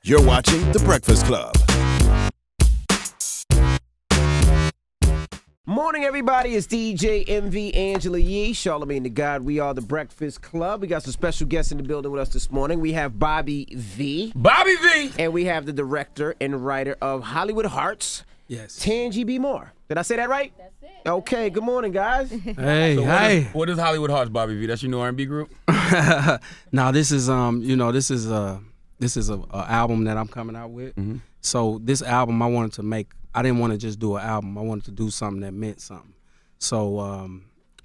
You're watching The Breakfast Club. Morning, everybody. It's DJ MV, Angela Yee, Charlamagne the God. We are The Breakfast Club. We got some special guests in the building with us this morning. We have Bobby V. Bobby V. And we have the director and writer of Hollywood Hearts, Yes. Tangie B. Did I say that right? That's it. Okay, good morning, guys. Hey, So hey. What is Hollywood Hearts, Bobby V? That's your new R&B group? Now this is this is a album that I'm coming out with. Mm-hmm. So this album I wanted to make. I didn't want to just do an album. I wanted to do something that meant something. So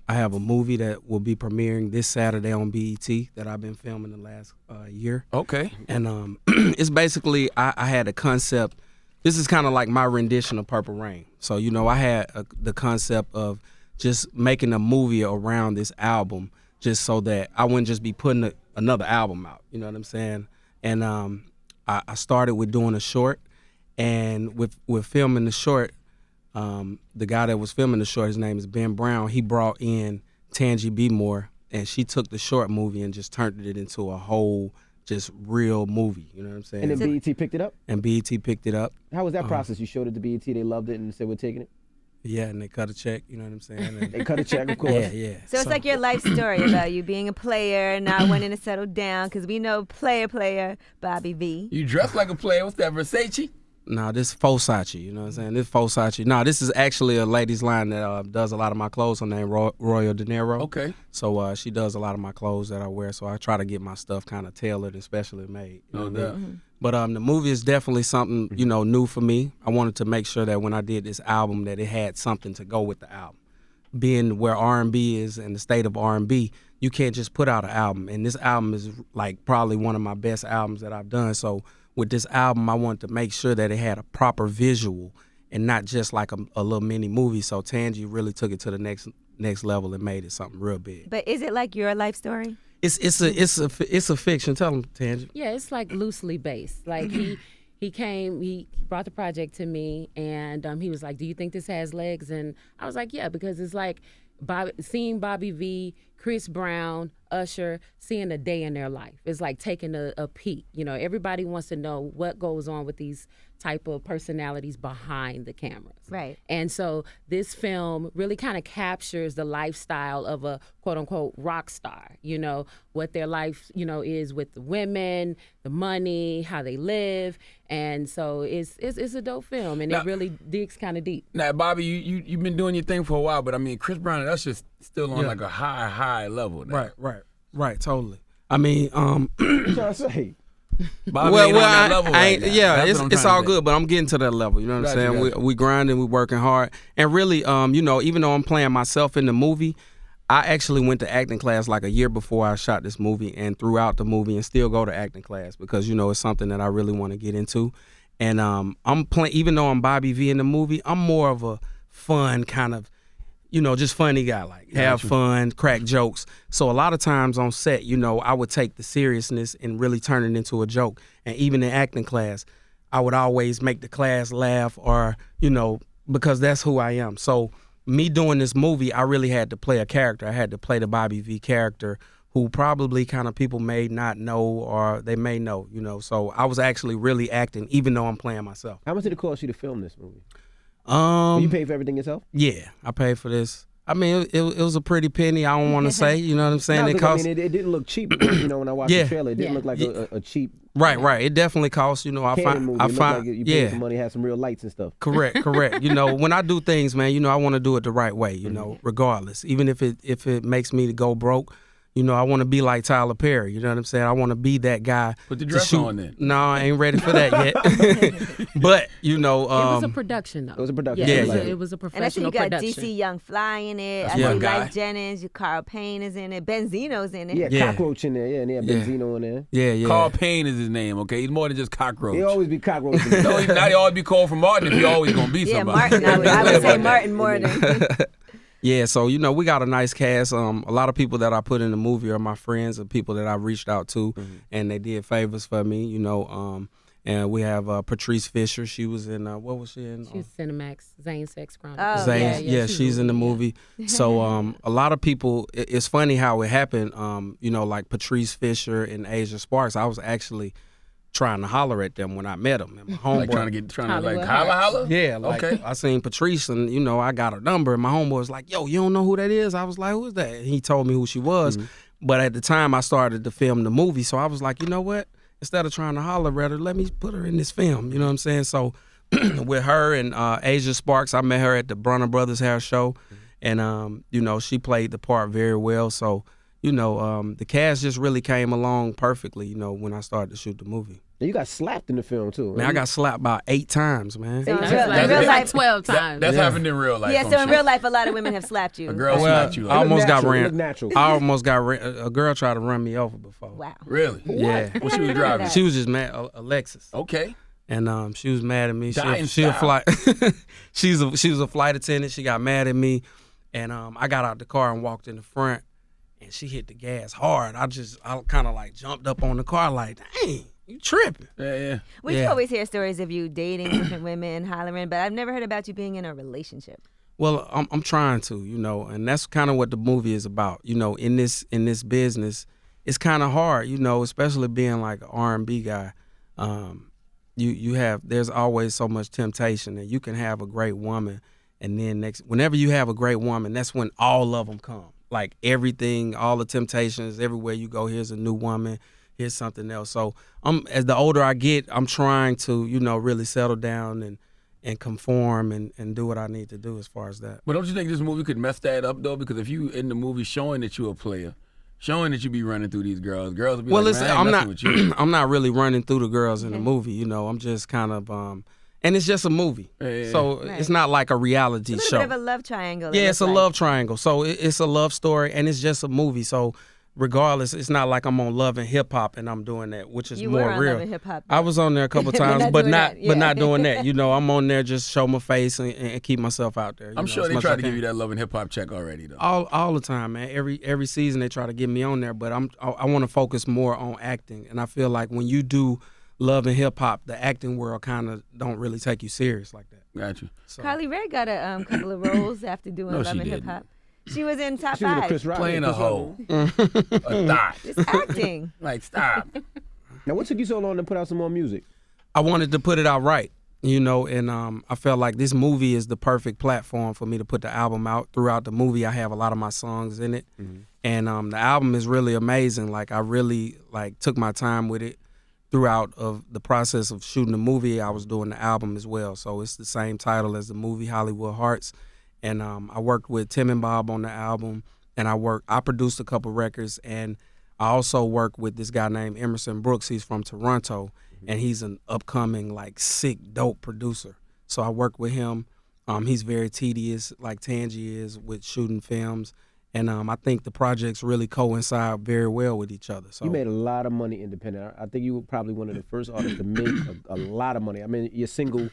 I have a movie that will be premiering this Saturday on BET that I've been filming the last year. Okay. And it's basically I had a concept. This is kind of like my rendition of Purple Rain. So I had the concept of just making a movie around this album, just so that I wouldn't just be putting another album out. You know what I'm saying? And I started with doing a short, and with filming the short, the guy that was filming the short, his name is Ben Brown. He brought in Tangie B, and she took the short movie and just turned it into a whole just real movie. You know what I'm saying? And then BET picked it up? And BET picked it up. How was that process? You showed it to BET, they loved it, and said we're taking it? Yeah, and they cut a check, you know what I'm saying? And they cut a check, of course. Yeah. So it's like your life story about you being a player and not wanting to settle down, because we know player, Bobby V. You dress like a player. What's that, Versace? No, this Fosace, you know what I'm saying? This Fosace. No, this is actually a lady's line that does a lot of my clothes. Her name Royal De Niro. Okay. So she does a lot of my clothes that I wear. So I try to get my stuff kind of tailored and specially made. You know what I mean? But the movie is definitely something, new for me. I wanted to make sure that when I did this album that it had something to go with the album. Being where R&B is and the state of R&B, you can't just put out an album. And this album is like probably one of my best albums that I've done. So with this album, I wanted to make sure that it had a proper visual and not just like a little mini movie. So Tangie really took it to the next level and made it something real big. But is it like your life story? It's a fiction. Tell them, Tangie. Yeah, it's like loosely based. Like he brought the project to me, and he was like, "Do you think this has legs?" And I was like, "Yeah," because it's like seeing Bobby V, Chris Brown, Usher, seeing a day in their life. It's like taking a peek. Everybody wants to know what goes on with these type of personalities behind the cameras. Right. And so this film really kind of captures the lifestyle of a quote unquote rock star, what their life, is with the women, the money, how they live. And so it's a dope film, and it really digs kind of deep. Now, Bobby, you've been doing your thing for a while, but I mean, Chris Brown and Usher's still on like a high level now. Right, totally. I mean, What you trying to say? Bobby ain't on that level right now. Yeah, That's what I'm it's trying all to good, but I'm getting to that level. You know what I'm saying? Gotcha. We grinding, we working hard, and really, even though I'm playing myself in the movie, I actually went to acting class like a year before I shot this movie, and throughout the movie, and still go to acting class because it's something that I really want to get into. And I'm playing, even though I'm Bobby V in the movie, I'm more of a fun kind of, just funny guy, like have fun, crack jokes. So a lot of times on set, I would take the seriousness and really turn it into a joke. And even in acting class, I would always make the class laugh or, because that's who I am. So me doing this movie, I really had to play a character. I had to play the Bobby V character who probably kind of people may not know or they may know, So I was actually really acting even though I'm playing myself. How much did it cost you to film this movie? You paid for everything yourself? Yeah, I paid for this. I mean, it was a pretty penny. I don't want to say, you know what I'm saying? No, cost. it didn't look cheap. When I watched the trailer, it didn't look like a cheap. Right. It definitely costs. I find. Movie. It looked like you paid some money, had some real lights and stuff. Correct. When I do things, man, I want to do it the right way. Regardless, even if it makes me to go broke. I want to be like Tyler Perry. You know what I'm saying? I want to be that guy. Put the dress on then. No, I ain't ready for that yet. But, it was a production, though. It was a production. Yeah, Yeah. it was a And I see professional you got production. DC Young Fly in it. That's I see one guy. Lyfe Jennings, Carl Payne is in it. Benzino's in it. Yeah, Cockroach in there. Yeah, and he had Benzino in there. Yeah. Carl Payne is his name, okay? He's more than just cockroach. He always be Cockroach. No, not he always be called for Martin if he always going to be Yeah, somebody. Martin. I would say Martin more than. Yeah, so we got a nice cast. A lot of people that I put in the movie are my friends and people that I reached out to, and they did favors for me. And we have Patrice Fisher. She was in what was she in? She was Cinemax, Zane Sex Chronicles. Oh, Zane. Yeah, she's in the movie. So a lot of people. It's funny how it happened. Like Patrice Fisher and Asia Sparks. I was actually trying to holler at them when I met them. And my homeboy, Like trying to Hollywood holla? yeah, like Okay. I seen Patrice and, you know, I got her number and my homeboy was like, yo, you don't know who that is? I was like, who is that? And he told me who she was. But at the time I started to film the movie. So I was like, you know what? Instead of trying to holler at her, let me put her in this film. You know what I'm saying? So with her and Asia Sparks, I met her at the Brunner Brothers hair show. And, you know, she played the part very well. So, you know, the cast just really came along perfectly, you know, when I started to shoot the movie. And you got slapped in the film too. Man, I got slapped about 8 times, man. So in That's real, like- in real That's life, like 12 times. That's happened in real life. yeah. I'm So in sure. real life, a lot of women have slapped you. A girl Well, slapped you. I almost got natural. It ran. looked natural. I almost got a girl tried to run me over before. Wow. Really? Yeah. What she was Never driving? heard She was just mad, Alexis. Okay. And she was mad at me. Dying She a style. flight. she was a flight attendant. She got mad at me, and I got out the car and walked in the front, and she hit the gas hard. I kind of like jumped up on the car like, dang, you tripping? Yeah. We Yeah. always hear stories of you dating different women, hollering, but I've never heard about you being in a relationship. Well, I'm trying to, you know, and that's kind of what the movie is about. You know, in this business, it's kind of hard, you know, especially being like an R&B guy. There's always so much temptation, and you can have a great woman, and then whenever you have a great woman, that's when all of them come. Like everything, all the temptations, everywhere you go, here's a new woman, here's something else. So as the older I get, I'm trying to, you know, really settle down and conform and do what I need to do as far as that. But don't you think this movie could mess that up though? Because if you in the movie showing that you're a player, showing that you be running through these girls will be like, Listen, man, I ain't messing with you. I'm not really running through the girls in the movie. You know, I'm just kind of, and it's just a movie, Yeah. so it's not like a reality It's a show. little bit of a love triangle. it Yeah, looks it's a like. love triangle. So it's a love story, and it's just a movie. So regardless, it's not like I'm on Love and Hip Hop and I'm doing that, which is You more were on real. Love and Hip Hop. I was on there a couple But times, not but doing not that, yeah. but not doing that. You know, I'm on there just show my face and keep myself out there. you I'm know, sure as they much tried as I to give can. you that love and hip hop check already though. All the time, man. Every season they try to get me on there, but I want to focus more on acting, and I feel like when you do Love and Hip Hop, the acting world kind of don't really take you serious like that. Got you. So, Carly Rae got a couple of roles after doing No, Love she and Hip didn't. Hop. She was in top She was in five. Chris Rock. Playing yeah, a Chris Rock. hoe. A thought. It's acting. Like, stop. Now, what took you so long to put out some more music? I wanted to put it out right, you know, and I felt like this movie is the perfect platform for me to put the album out. Throughout the movie, I have a lot of my songs in it, and the album is really amazing. Like I really took my time with it throughout of the process of shooting the movie. I was doing the album as well, so it's the same title as the movie, Hollywood Hearts. And I worked with Tim and Bob on the album, and I produced a couple records, and I also worked with this guy named Emerson Brooks. He's from Toronto, and he's an upcoming sick dope producer. So I worked with him. He's very tedious, like Tangie is, with shooting films, and I think the projects really coincide very well with each other. So You made a lot of money independent. I think you were probably one of the first artists to make a lot of money. I mean, your single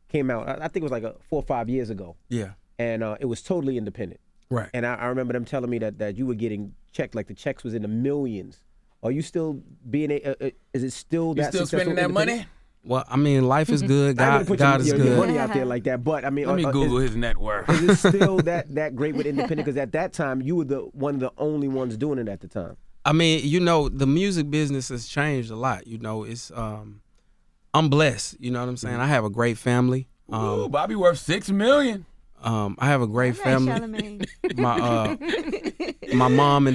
came out, I think it was like 4 or 5 years ago, yeah, and it was totally independent. right. And I remember them telling me that you were getting checked, like the checks was in the millions. Are you still being is it still You that still successful spending that independent? money? Well, I mean, life is good. I don't God wanna put is your good. money out there like that, but I mean, Let me Google his net worth. is it still that great with independent? Because at that time, you were one of the only ones doing it at the time. I mean, you know, the music business has changed a lot. You know, it's I'm blessed. You know what I'm saying? I have a great family. Ooh, Bobby worth $6 million. I have a great All right, family. Charlamagne. My mom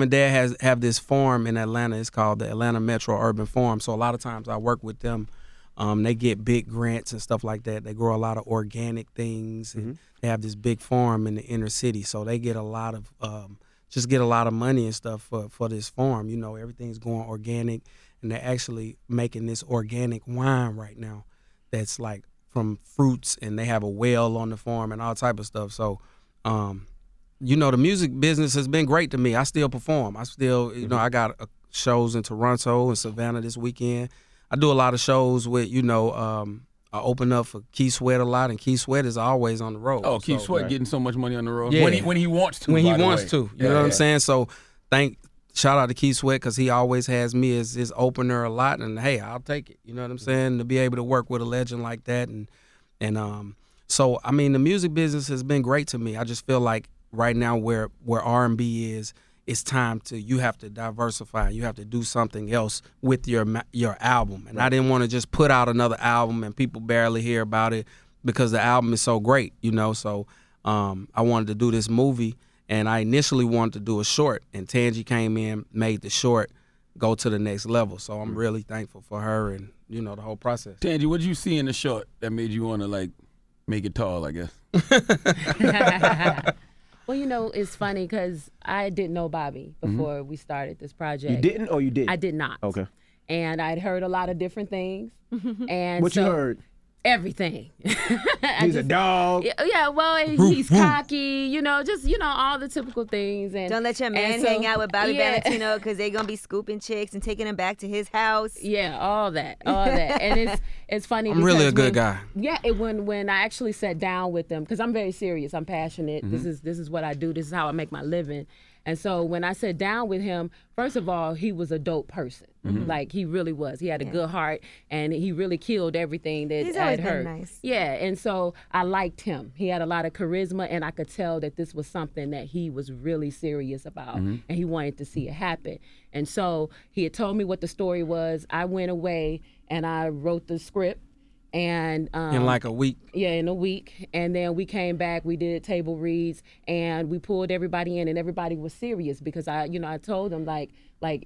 and dad have this farm in Atlanta. It's called the Atlanta Metro Urban Farm. So a lot of times I work with them. They get big grants and stuff like that. They grow a lot of organic things, and they have this big farm in the inner city. So they get a lot of money and stuff for this farm. You know, everything's going organic, and they're actually making this organic wine right now. That's like from fruits, and they have a well on the farm and all type of stuff. So, you know, the music business has been great to me. I still perform. I still, you know, I got shows in Toronto and Savannah this weekend. I do a lot of shows with, you know, I open up for Keith Sweat a lot, and Keith Sweat is always on the road. Oh, Keith So, Sweat getting so much money on the road. Yeah. When he wants to. when he by the wants way. to. You know what I'm saying? So shout out to Keith Sweat, because he always has me as his opener a lot, and hey, I'll take it. You know what I'm saying? To be able to work with a legend like that, and so I mean, the music business has been great to me. I just feel like right now where R&B is, it's time you have to diversify. You have to do something else with your album. And I didn't want to just put out another album and people barely hear about it because the album is so great, you know. So I wanted to do this movie, and I initially wanted to do a short, and Tangie came in, made the short go to the next level. So I'm really thankful for her and, you know, the whole process. Tangie, what did you see in the short that made you want to, like, make it tall, I guess? Well, you know, it's funny because I didn't know Bobby before we started this project. You didn't or you did? I did not. Okay. And I'd heard a lot of different things. And What you heard? Everything. He's a dog. Yeah, well, he's cocky, you know, just, you know, all the typical things. And Don't let your man hang out with Bobby Valentino because they're going to be scooping chicks and taking him back to his house. Yeah, all that. And it's funny. I'm really a good guy. Yeah, when I actually sat down with them, because I'm very serious, I'm passionate. This is what I do. This is how I make my living. And so when I sat down with him, first of all, he was a dope person. Like, he really was. He had a good heart, and he really killed everything that He's I always had heard. been nice. Yeah, and so I liked him. He had a lot of charisma, and I could tell that this was something that he was really serious about, and he wanted to see it happen. And so he had told me what the story was. I went away, and I wrote the script. And In like a week. Yeah, in a week. And then we came back, we did table reads, and we pulled everybody in, and everybody was serious because I told them like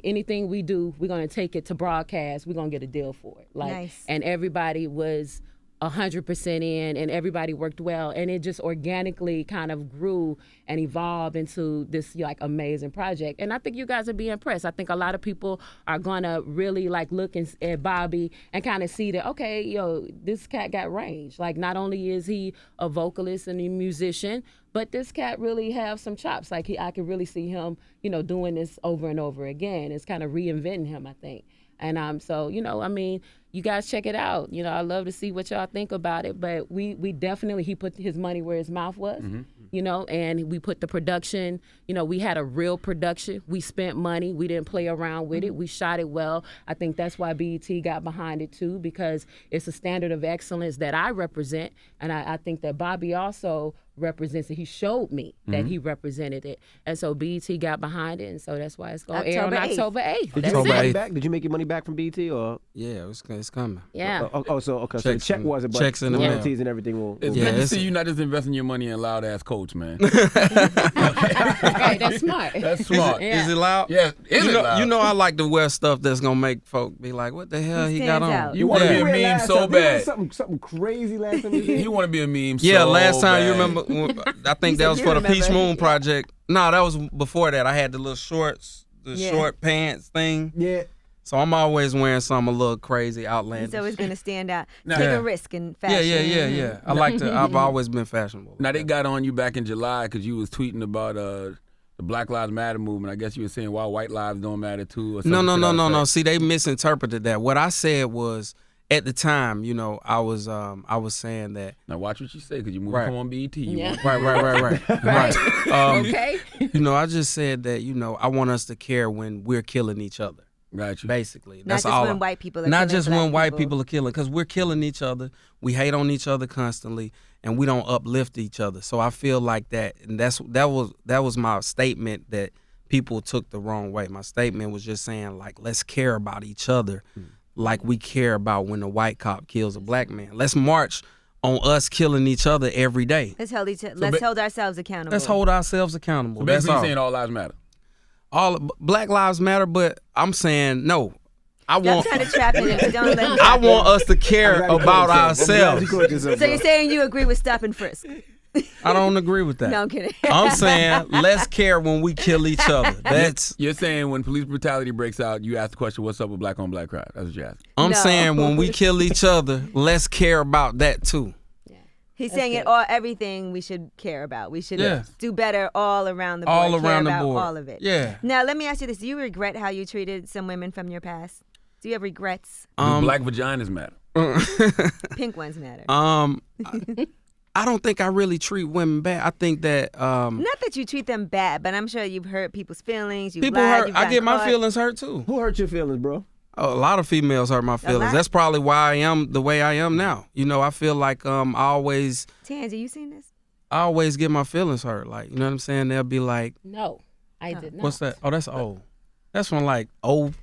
anything we do, we're gonna take it to broadcast, we're gonna get a deal for it. Like, nice. And everybody was 100% in, and everybody worked well, and it just organically kind of grew and evolved into this like amazing project. And I think you guys would be impressed. I think a lot of people are gonna really like look at Bobby and kind of see that, okay, yo, this cat got range. Like, not only is he a vocalist and a musician, but this cat really have some chops. Like, I could really see him, you know, doing this over and over again. It's kind of reinventing him, I think. And so, you know, I mean, you guys check it out. You know, I love to see what y'all think about it. But we definitely, he put his money where his mouth was, you know, and we put the production, you know, we had a real production. We spent money. We didn't play around with it. We shot it well. I think that's why BET got behind it too, because it's a standard of excellence that I represent. And I think that Bobby also represents it. He showed me that he represented it. And so BET got behind it. And so that's why it's going to air on October 8th. Did you make your money back? Did you make your money back from BET or? Yeah, it's coming. Yeah. So the check wasn't, but checks in the mail. royalties and everything will. It's good to see you not just investing your money in loud ass coach, man. Right, that's smart. That's smart. Yeah. Is it loud? Yeah, is it loud? You know I like to wear stuff that's gonna make folk be like, what the hell he got stands on? out. You want to be a Wait, meme last so time, you bad. know something crazy last time you did? You want to be a meme Yeah, so last time bad. you remember, I think that said was you for the remember. Peach Moon project. No, that was before that. I had the little shorts, the Yeah. short pants thing. Yeah. So I'm always wearing something a little crazy, outlandish. He's always going to stand out. Nah. Take Yeah. a risk in fashion. Yeah. I like to. I've always been fashionable. Now, they got on you back in July because you was tweeting about the Black Lives Matter movement. I guess you were saying why white lives don't matter too. Or No. something to that effect. See, they misinterpreted that. What I said was, at the time, you know, I was saying that. Now watch what you say because you moved Right. come on BET. You Yeah. want- Right. Okay. You know, I just said that, you know, I want us to care when we're killing each other. Got you. Basically, Not that's just all. when white people are not killing just black when white people. people are killing, because we're killing each other. We hate on each other constantly, and we don't uplift each other. So I feel like that, and that was my statement that people took the wrong way. My statement was just saying, like, let's care about each other, like we care about when a white cop kills a black man. Let's march on us killing each other every day. Let's hold ourselves accountable. Let's hold ourselves accountable. So That's basically, all. you're saying all lives matter. All Black Lives Matter, but I'm saying no. I Stop want trying to trap it. Don't let him I trap want you. us to care about ourselves. So you're saying you agree with stop and frisk? I don't agree with that. No, I'm kidding. I'm saying let's care when we kill each other. That's You're saying when police brutality breaks out, you ask the question, "What's up with black on black crime?" That's what you ask. I'm No. saying when we kill each other, let's care about that too. He's saying good. everything we should care about. We should Yeah. do better all around the board. All care around the about board. all of it. Yeah. Now, let me ask you this. Do you regret how you treated some women from your past? Do you have regrets? Do black vaginas matter? Pink ones matter. I don't think I really treat women bad. I think that Not that you treat them bad, but I'm sure you've hurt people's feelings. You've people lied, hurt. you've I gotten get my caught. feelings hurt too. Who hurt your feelings, bro? A lot of females hurt my feelings. lot. That's probably why I am the way I am now. You know, I feel like I always Tangie, you seen this? get my feelings hurt. Like, you know what I'm saying? They'll be like, No. I did not. What's that? Oh, that's old. That's from like 01.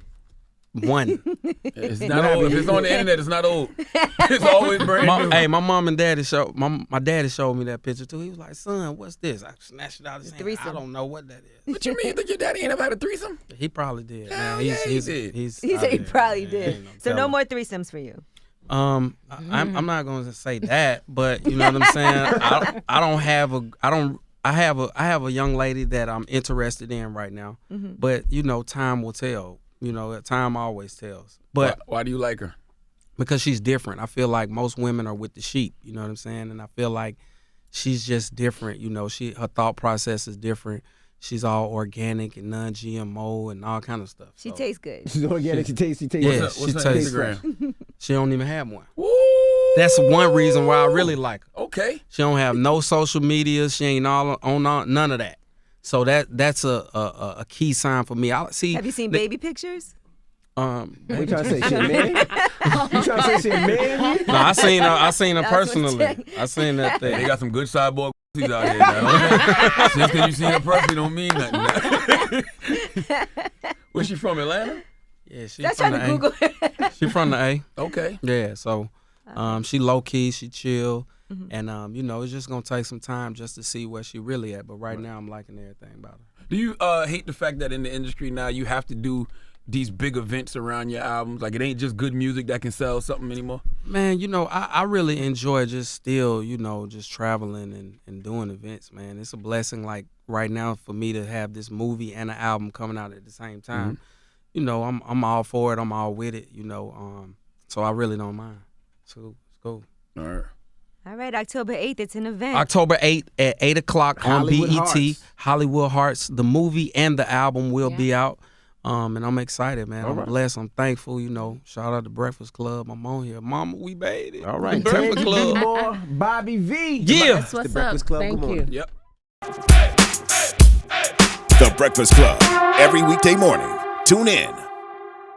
It's not old. If it's on the internet, it's not old. It's always brand new. Hey, my mom and daddy my daddy showed me that picture too. He was like, "Son, what's this?" I snatched it out of his hand. Threesome. I don't know what that is. What you mean that your daddy ain't ever had a threesome? He probably did. Hell Man, yeah, he did. He said he probably did. So no more threesomes for you. I'm not going to say that, but you know what I'm saying. I have a young lady that I'm interested in right now, but you know, time will tell. You know, time always tells. But Why do you like her? because she's different. I feel like most women are with the sheep. You know what I'm saying? And I feel like she's just different. You know, her thought process is different. She's all organic and non-GMO and all kind of stuff. She tastes good. She's organic. She tastes. Yeah, What's she her tastes. Instagram? She don't even have one. Woo! That's one reason why I really like her. Okay. She don't have no social media. She ain't all on none of that. So that's a key sign for me. I see. Have you seen baby pictures? What you trying to say? She a man? You trying to say she a man? No, I seen her That's personally. what's I seen that They thing. got some good cyborg pussies out here now. Just because you seen her personally don't mean nothing. Where's she from, Atlanta? Yeah, she That's from trying the to A. Google her. She from the A. Okay. Yeah, so she low key, she chill, and you know, it's just gonna take some time just to see where she really at. But right now, I'm liking everything about her. Do you hate the fact that in the industry now you have to do these big events around your albums? Like, it ain't just good music that can sell something anymore? Man, you know, I really enjoy just still, you know, just traveling and doing events, man. It's a blessing, like, right now for me to have this movie and an album coming out at the same time. You know, I'm all for it. I'm all with it, you know. So I really don't mind. So it's cool. All right. All right, October 8th, it's an event. October 8th at 8 o'clock on Hollywood BET. Hearts. Hollywood Hearts. The movie and the album will be out. And I'm excited, man. I'm blessed. I'm thankful, you know. Shout out to Breakfast Club. I'm on here. Mama, we made it. All right, Breakfast Tangie Club. more Bobby V. Yeah. That's what's The Breakfast up. Club. Thank Good you. morning. Yep. The Breakfast Club. Every weekday morning. Tune in